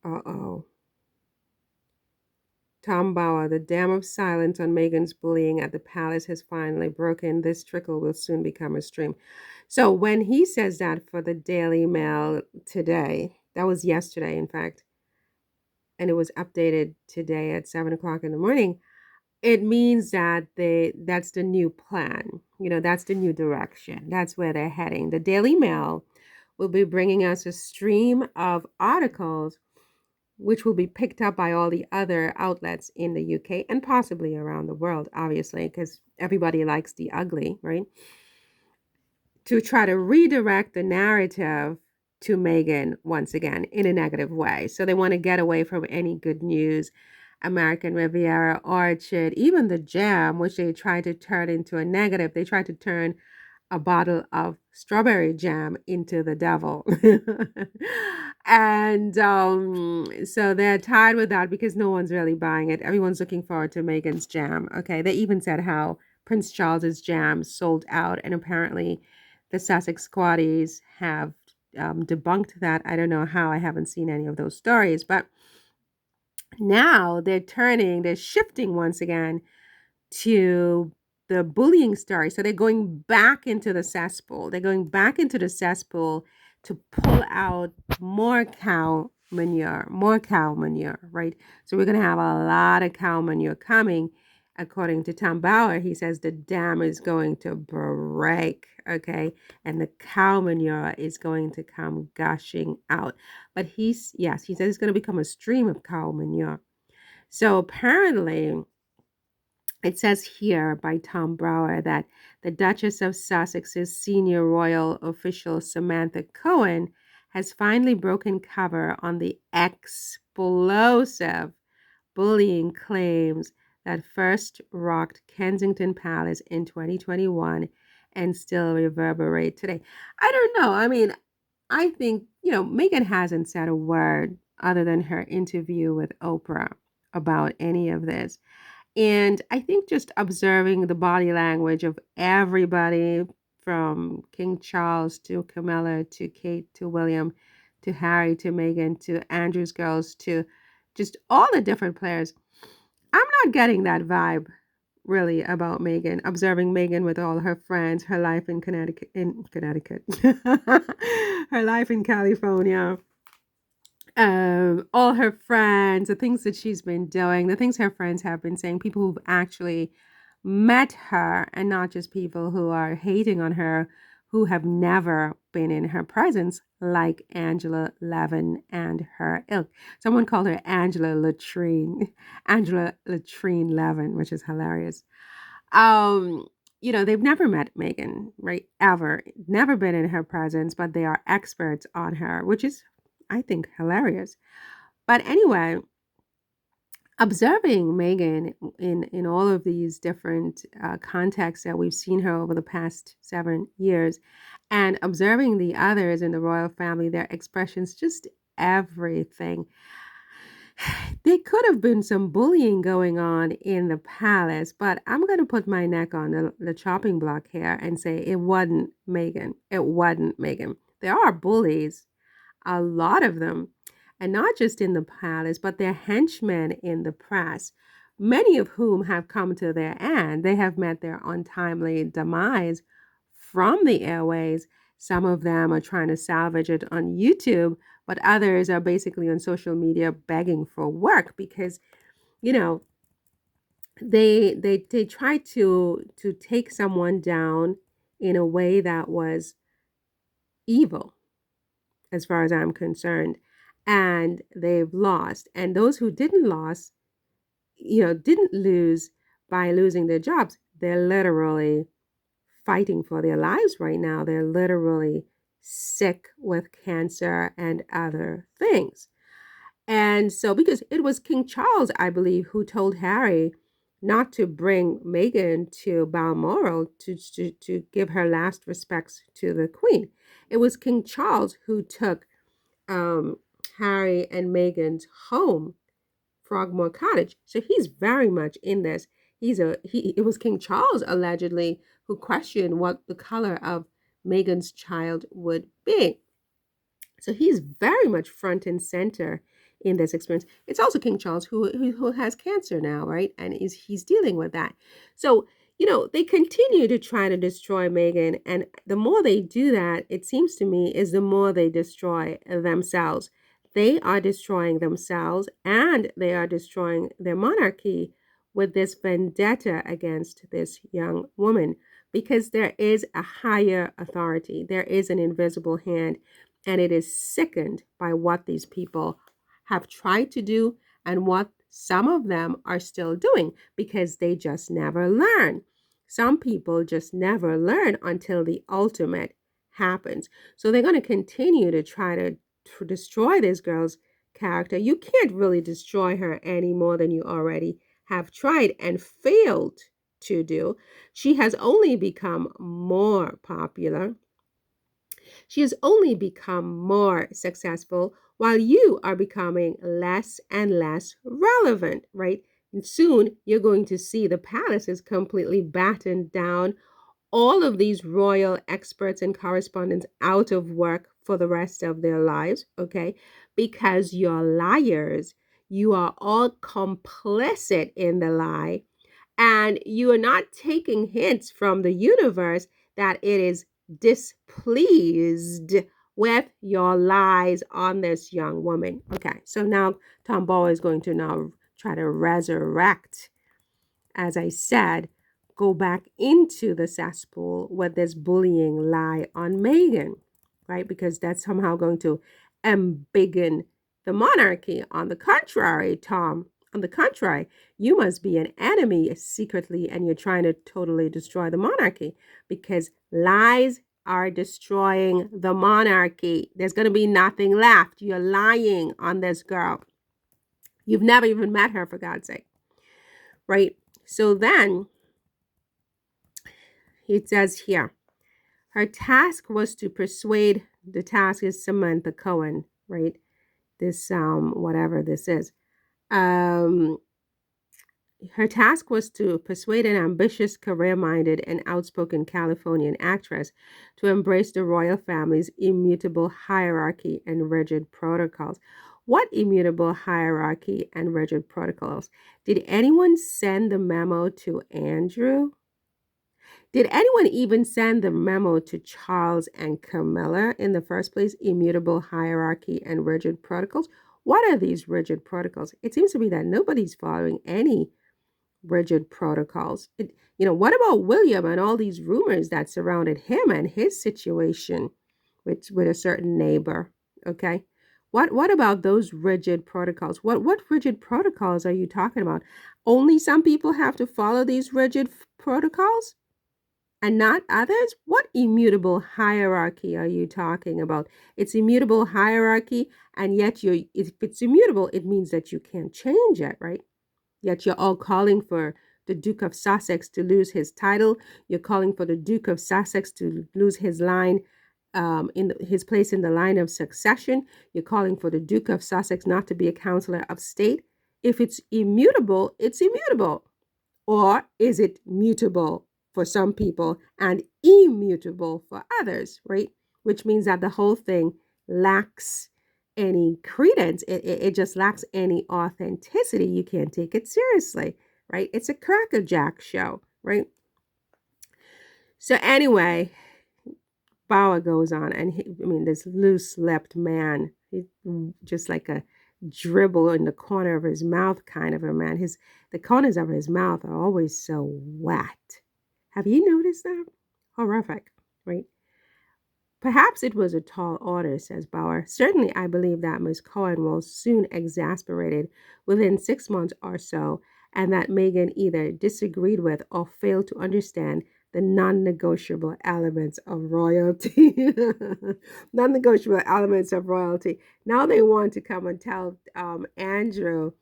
Uh-oh. Tom Bauer, the dam of silence on Meghan's bullying at the palace has finally broken. This trickle will soon become a stream. So when he says that for the Daily Mail today, that was yesterday, in fact, and it was updated today at 7 o'clock in the morning, it means that that's the new plan. That's the new direction. That's where they're heading. The Daily Mail will be bringing us a stream of articles which will be picked up by all the other outlets in the UK and possibly around the world, obviously, because everybody likes the ugly, right? To try to redirect the narrative to Meghan once again in a negative way. So they want to get away from any good news. American Riviera, Orchard, even the jam, which they tried to turn into a negative. They tried to turn a bottle of strawberry jam into the devil. And so they're tired with that because no one's really buying it. Everyone's looking forward to Meghan's jam. Okay. They even said how Prince Charles's jam sold out, and apparently the Sussex squatties have debunked that. I don't know how. I haven't seen any of those stories, but now they're shifting once again to the bullying story. So they're going back into the cesspool. They're going back into the cesspool to pull out more cow manure, right? So we're going to have a lot of cow manure coming. According to Tom Bauer, he says the dam is going to break, okay? And the cow manure is going to come gushing out. But he says it's going to become a stream of cow manure. So apparently, it says here by Tom Brower that the Duchess of Sussex's senior royal official Samantha Cohen has finally broken cover on the explosive bullying claims that first rocked Kensington Palace in 2021 and still reverberate today. I don't know. I mean, I think, Meghan hasn't said a word other than her interview with Oprah about any of this. And I think just observing the body language of everybody from King Charles to Camilla to Kate to William to Harry to Meghan to Andrew's girls to just all the different players, I'm not getting that vibe really about Meghan. Observing Meghan with all her friends, her life in Connecticut, her life in California, all her friends, the things that she's been doing, the things her friends have been saying, people who've actually met her, and not just people who are hating on her, who have never been in her presence, like Angela Levin and her ilk. Someone called her Angela Latrine, Angela Latrine Levin, which is hilarious. Um, they've never met Meghan, right? Ever. Never been in her presence, but they are experts on her, which is, I think, hilarious. But anyway, observing Meghan in all of these different contexts that we've seen her over the past 7 years, and observing the others in the royal family, their expressions, just everything. There could have been some bullying going on in the palace, but I'm going to put my neck on the chopping block here and say it wasn't Meghan. It wasn't Meghan. There are bullies, a lot of them, and not just in the palace, but their henchmen in the press, many of whom have come to their end. They have met their untimely demise from the airways. Some of them are trying to salvage it on YouTube, but others are basically on social media begging for work because, you know, they try to take someone down in a way that was evil as far as I'm concerned, and they've lost. And those who didn't lose, didn't lose by losing their jobs. They're literally fighting for their lives right now. They're literally sick with cancer and other things. And so, because it was King Charles, I believe, who told Harry not to bring Meghan to Balmoral to give her last respects to the Queen. It was King Charles who took um, Harry and Meghan's home, Frogmore Cottage. So he's very much in this. It was King Charles allegedly who questioned what the color of Meghan's child would be. So he's very much front and center in this experience. It's also King Charles who has cancer now, right? And he's dealing with that. So, they continue to try to destroy Meghan. And the more they do that, it seems to me, is the more they destroy themselves. They are destroying themselves and they are destroying their monarchy with this vendetta against this young woman because there is a higher authority. There is an invisible hand, and it is sickened by what these people have tried to do and what some of them are still doing because they just never learn. Some people just never learn until the ultimate happens. So they're going to continue to try to destroy this girl's character. You can't really destroy her any more than you already have tried and failed to do. She has only become more popular. She has only become more successful while you are becoming less and less relevant, right? And soon you're going to see the palace is completely battened down, all of these royal experts and correspondents out of work for the rest of their lives, okay? Because you're liars. You are all complicit in the lie, and you are not taking hints from the universe that it is displeased with your lies on this young woman. Okay, so now Tom Bower is going to now try to resurrect, as I said, go back into the cesspool with this bullying lie on Meghan, right? Because that's somehow going to embiggen the monarchy. On the contrary, Tom, on the contrary, you must be an enemy secretly and you're trying to totally destroy the monarchy because lies are destroying the monarchy. There's going to be nothing left. You're lying on this girl. You've never even met her, for God's sake, right? So then it says here, her task was to persuade, the task is Samantha Cohen, right? This, whatever this is. Her task was to persuade an ambitious, career-minded, and outspoken Californian actress to embrace the royal family's immutable hierarchy and rigid protocols. What immutable hierarchy and rigid protocols? Did anyone send the memo to Andrew? Did anyone even send the memo to Charles and Camilla in the first place? Immutable hierarchy and rigid protocols. What are these rigid protocols? It seems to me that nobody's following any rigid protocols. What about William and all these rumors that surrounded him and his situation with a certain neighbor? Okay. What about those rigid protocols? What rigid protocols are you talking about? Only some people have to follow these rigid protocols and not others? What immutable hierarchy are you talking about? It's immutable hierarchy, and yet if it's immutable, it means that you can't change it, right? Yet you're all calling for the Duke of Sussex to lose his title. You're calling for the Duke of Sussex to lose his line, his place in the line of succession. You're calling for the Duke of Sussex not to be a counselor of state. If it's immutable, it's immutable. Or is it mutable for some people and immutable for others, right? Which means that the whole thing lacks any credence. It just lacks any authenticity. You can't take it seriously, right? It's a crackerjack show, right? So anyway, Bauer goes on, and this loose-lipped man, he's just like a dribble in the corner of his mouth kind of a man. The corners of his mouth are always so wet. Have you noticed that? Horrific, right? Perhaps it was a tall order, says Bauer. Certainly, I believe that Miss Cohen will soon exasperated within 6 months or so, and that Meghan either disagreed with or failed to understand the non-negotiable elements of royalty. Non-negotiable elements of royalty. Now they want to come and tell Andrew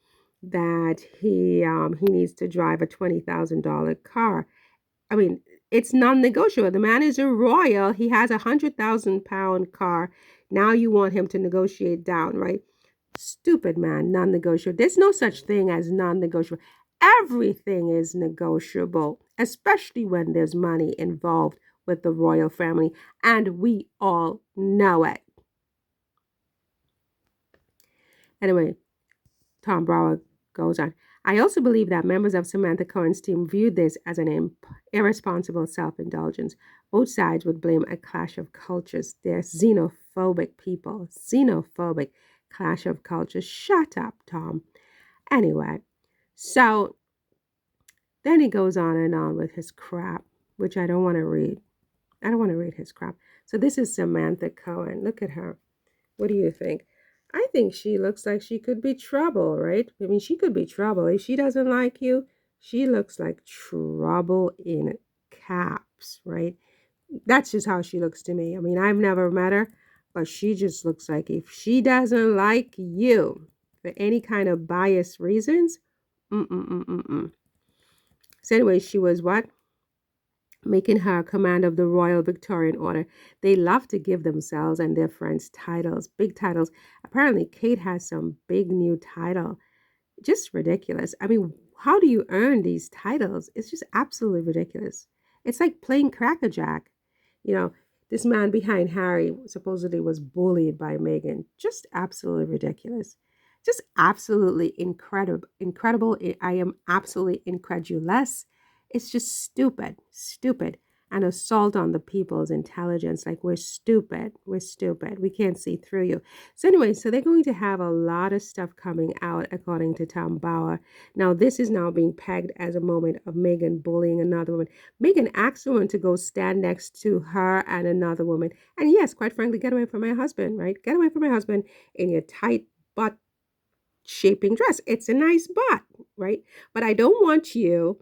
that he needs to drive a $20,000 car. It's non-negotiable. The man is a royal. He has £100,000 car. Now you want him to negotiate down, right? Stupid man, non-negotiable. There's no such thing as non-negotiable. Everything is negotiable, especially when there's money involved with the royal family, and we all know it. Anyway, Tom Brower goes on. I also believe that members of Samantha Cohen's team viewed this as an irresponsible self indulgence. Both sides would blame a clash of cultures. They're xenophobic people. Xenophobic clash of cultures. Shut up, Tom. Anyway, so then he goes on and on with his crap, which I don't want to read. I don't want to read his crap. So this is Samantha Cohen. Look at her. What do you think? I think she looks like she could be trouble, right? I mean, she could be trouble. If she doesn't like you, she looks like trouble in caps, right? That's just how she looks to me. I mean, I've never met her, but she just looks like if she doesn't like you for any kind of biased reasons, mm-mm-mm-mm-mm. So anyway, she was what? Making her command of the Royal Victorian Order. They love to give themselves and their friends titles, big titles. Apparently, Kate has some big new title. Just ridiculous. I mean, how do you earn these titles? It's just absolutely ridiculous. It's like playing crackerjack. You know, this man behind Harry supposedly was bullied by Meghan. Just absolutely ridiculous. Just absolutely incredible. Incredible. I am absolutely incredulous. It's just stupid. Stupid. An assault on the people's intelligence. Like, we're stupid. We're stupid. We can't see through you. So anyway, so they're going to have a lot of stuff coming out, according to Tom Bauer. Now, this is now being pegged as a moment of Meghan bullying another woman. Meghan asked a woman to go stand next to her and another woman. And yes, quite frankly, get away from my husband, right? Get away from my husband in your tight butt shaping dress. It's a nice butt, right? But I don't want you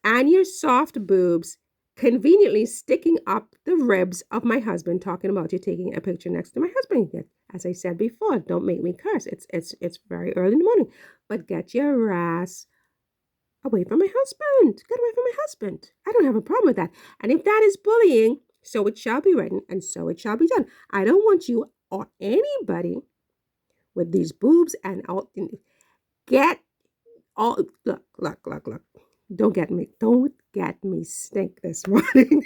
and your soft boobs conveniently sticking up the ribs of my husband, talking about you taking a picture next to my husband. As I said before, don't make me curse. It's very early in the morning. But get your ass away from my husband. Get away from my husband. I don't have a problem with that. And if that is bullying, so it shall be written and so it shall be done. I don't want you or anybody with these boobs and all. Get all, look. Don't get me stink this morning.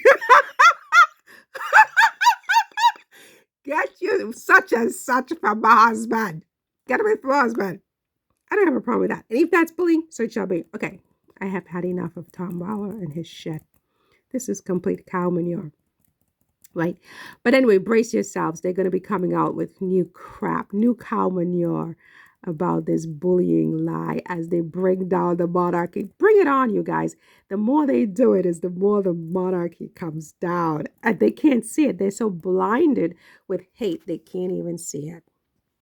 Get you such and such from my husband. Get away from my husband. I don't have a problem with that. And if that's bullying, so it shall be. Okay, I have had enough of Tom Bauer and his shit. This is complete cow manure. Right? But anyway, brace yourselves. They're going to be coming out with new crap, new cow manure about this bullying lie as they bring down the monarchy. Bring it on, you guys. The more they do it is the more the monarchy comes down. And they can't see it. They're so blinded with hate, they can't even see it.